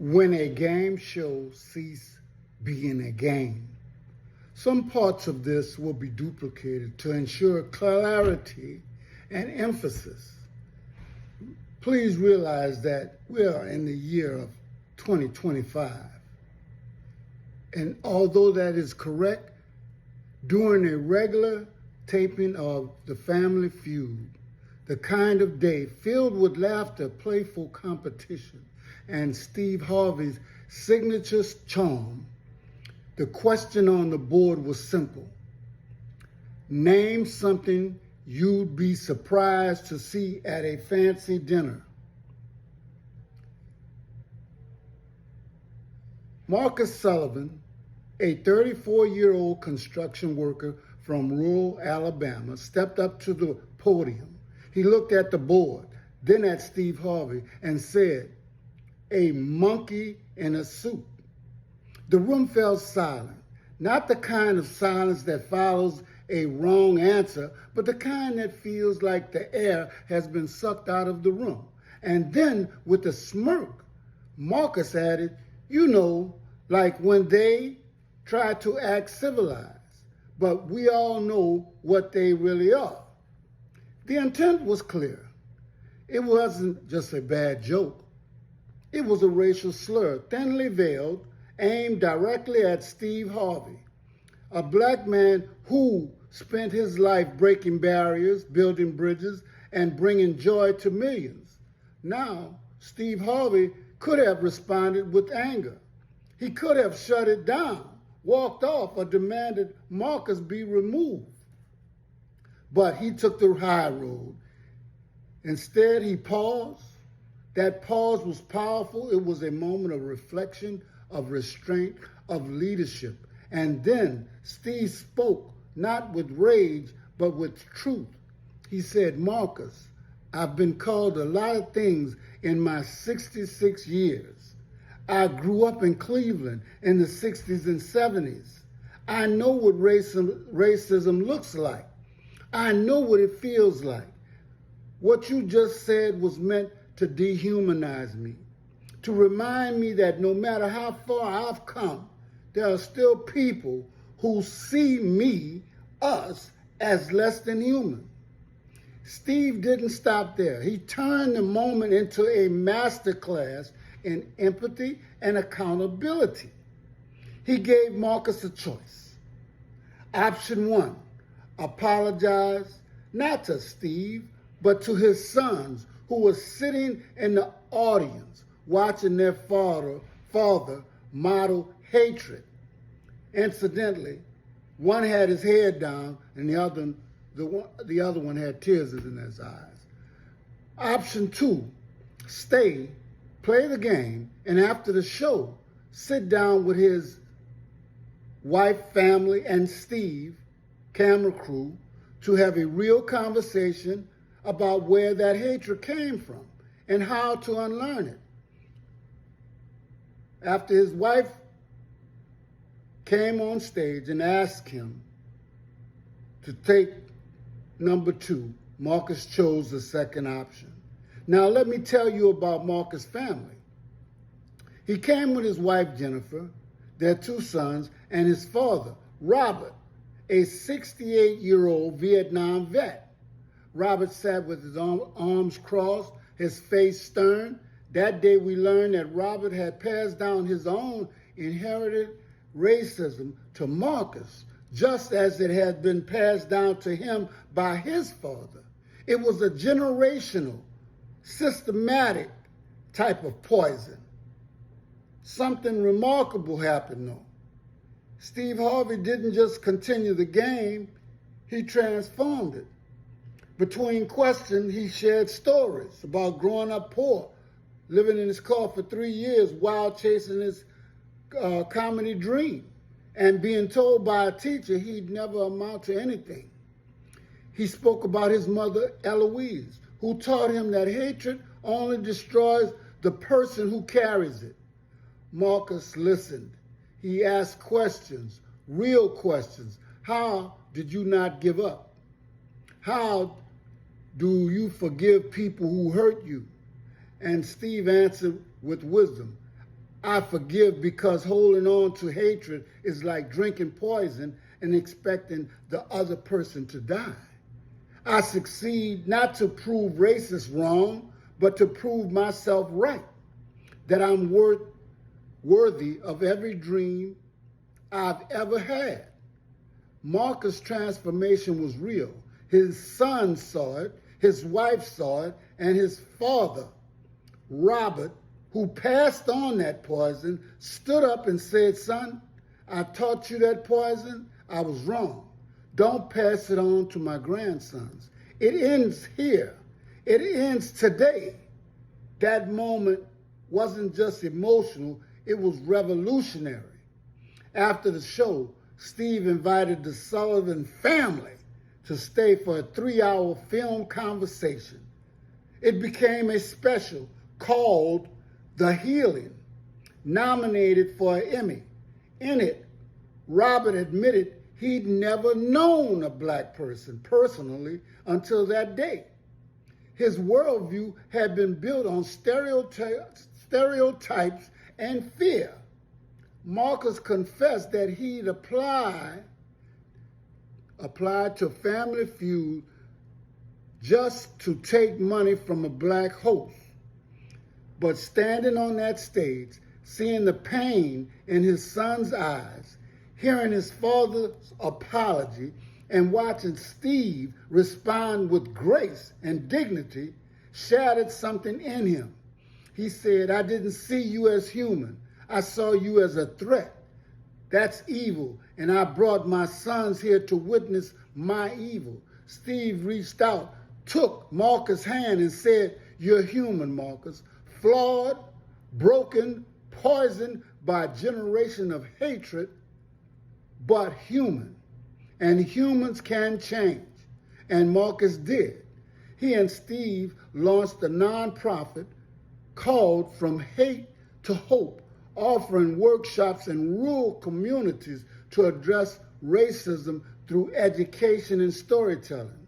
when a game show cease being a game. Some parts of this will be duplicated to ensure clarity and emphasis. Please realize that we are in the year of 2025. And although that is correct, during a regular taping of The Family Feud, the kind of day filled with laughter, playful competition, and Steve Harvey's signature charm, the question on the board was simple. Name something you'd be surprised to see at a fancy dinner. Marcus Sullivan, a 34-year-old construction worker from rural Alabama, stepped up to the podium. He looked at the board, then at Steve Harvey, and said, "A monkey in a suit." The room fell silent, not the kind of silence that follows a wrong answer, but the kind that feels like the air has been sucked out of the room. And then, with a smirk, Marcus added, "You know, like when they try to act civilized, but we all know what they really are." The intent was clear. It wasn't just a bad joke. It was a racial slur, thinly veiled, aimed directly at Steve Harvey, a black man who spent his life breaking barriers, building bridges, and bringing joy to millions. Now, Steve Harvey could have responded with anger. He could have shut it down, walked off, or demanded Marcus be removed. But he took the high road. Instead, he paused. That pause was powerful. It was a moment of reflection, of restraint, of leadership. And then Steve spoke, not with rage, but with truth. He said, "Marcus, I've been called a lot of things in my 66 years. I grew up in Cleveland in the 60s and 70s. I know what racism looks like. I know what it feels like. What you just said was meant to dehumanize me, to remind me that no matter how far I've come, there are still people who see me, us, as less than human." Steve didn't stop there. He turned the moment into a masterclass in empathy and accountability. He gave Marcus a choice. Option one, apologize, not to Steve, but to his sons who were sitting in the audience watching their father model hatred. Incidentally, one had his head down and the other one had tears in his eyes. Option two, stay, play the game, and after the show, sit down with his wife, family, and Steve, camera crew, to have a real conversation about where that hatred came from and how to unlearn it. After his wife came on stage and asked him to take number two, Marcus chose the second option. Now let me tell you about Marcus' family. He came with his wife, Jennifer, their two sons, and his father, Robert, a 68-year-old Vietnam vet. Robert sat with his arms crossed, his face stern. That day we learned that Robert had passed down his own inherited racism to Marcus, just as it had been passed down to him by his father. It was a generational, systematic type of poison. Something remarkable happened though. Steve Harvey didn't just continue the game, he transformed it. Between questions, he shared stories about growing up poor, living in his car for 3 years while chasing his comedy dream, and being told by a teacher he'd never amount to anything. He spoke about his mother, Eloise, who taught him that hatred only destroys the person who carries it. Marcus listened. He asked questions, real questions. How did you not give up? How do you forgive people who hurt you? And Steve answered with wisdom. I forgive because holding on to hatred is like drinking poison and expecting the other person to die. I succeed not to prove racists wrong, but to prove myself right, that I'm worthy of every dream I've ever had. Marcus' transformation was real. His son saw it, his wife saw it, and his father, Robert, who passed on that poison, stood up and said, "Son, I taught you that poison. I was wrong. Don't pass it on to my grandsons." It ends here. It ends today. That moment wasn't just emotional, it was revolutionary. After the show, Steve invited the Sullivan family to stay for a 3-hour film conversation. It became a special called The Healing, nominated for an Emmy. In it, Robert admitted he'd never known a black person personally until that day. His worldview had been built on stereotypes and fear. Marcus confessed that he'd applied to Family Feud just to take money from a black host. But standing on that stage, seeing the pain in his son's eyes, hearing his father's apology, and watching Steve respond with grace and dignity shattered something in him. He said, "I didn't see you as human. I saw you as a threat. That's evil, and I brought my sons here to witness my evil." Steve reached out, took Marcus' hand and said, "You're human, Marcus. Flawed, broken, poisoned by a generation of hatred, but human. And humans can change." And Marcus did. He and Steve launched a nonprofit called From Hate to Hope, offering workshops in rural communities to address racism through education and storytelling.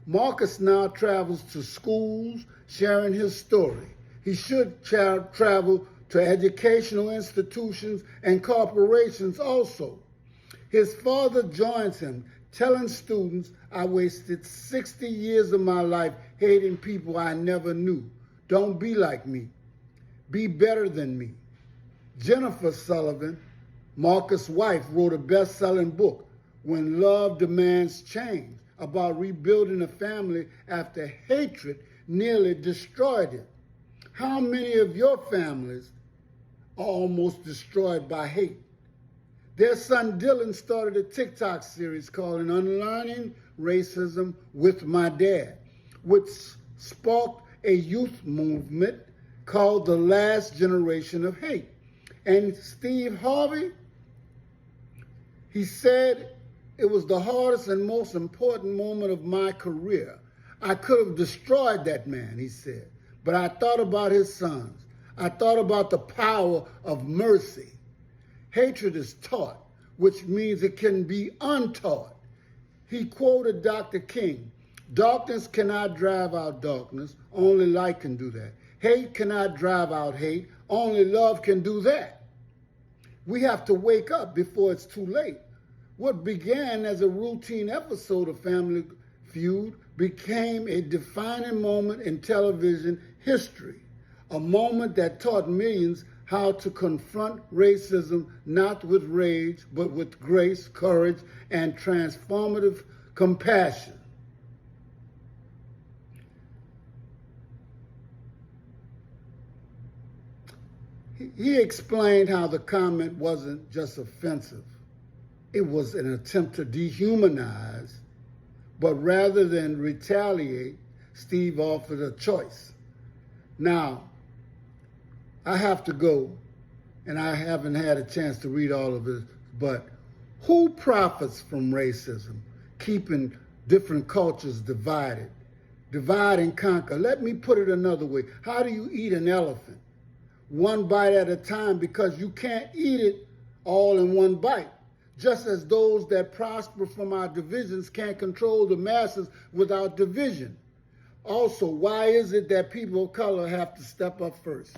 Marcus now travels to schools sharing his story. He should travel to educational institutions and corporations also. His father joins him, telling students, "I wasted 60 years of my life hating people I never knew. Don't be like me. Be better than me." Jennifer Sullivan, Marcus' wife, wrote a best-selling book, When Love Demands Change, about rebuilding a family after hatred nearly destroyed it. How many of your families are almost destroyed by hate? Their son Dylan started a TikTok series called Unlearning Racism with My Dad, which sparked a youth movement called The Last Generation of Hate. And Steve Harvey, he said, "It was the hardest and most important moment of my career. I could have destroyed that man," he said, "but I thought about his sons. I thought about the power of mercy." Hatred is taught, which means it can be untaught. He quoted Dr. King, "Darkness cannot drive out darkness, only light can do that. Hate cannot drive out hate, only love can do that." We have to wake up before it's too late. What began as a routine episode of Family Feud became a defining moment in television history, a moment that taught millions how to confront racism not with rage, but with grace, courage, and transformative compassion. He explained how the comment wasn't just offensive. It was an attempt to dehumanize, but rather than retaliate, Steve offered a choice. Now, I have to go, and I haven't had a chance to read all of it, but who profits from racism, keeping different cultures divided? Divide and conquer. Let me put it another way. How do you eat an elephant? One bite at a time, because you can't eat it all in one bite. Just as those that prosper from our divisions can't control the masses without division. Also, why is it that people of color have to step up first?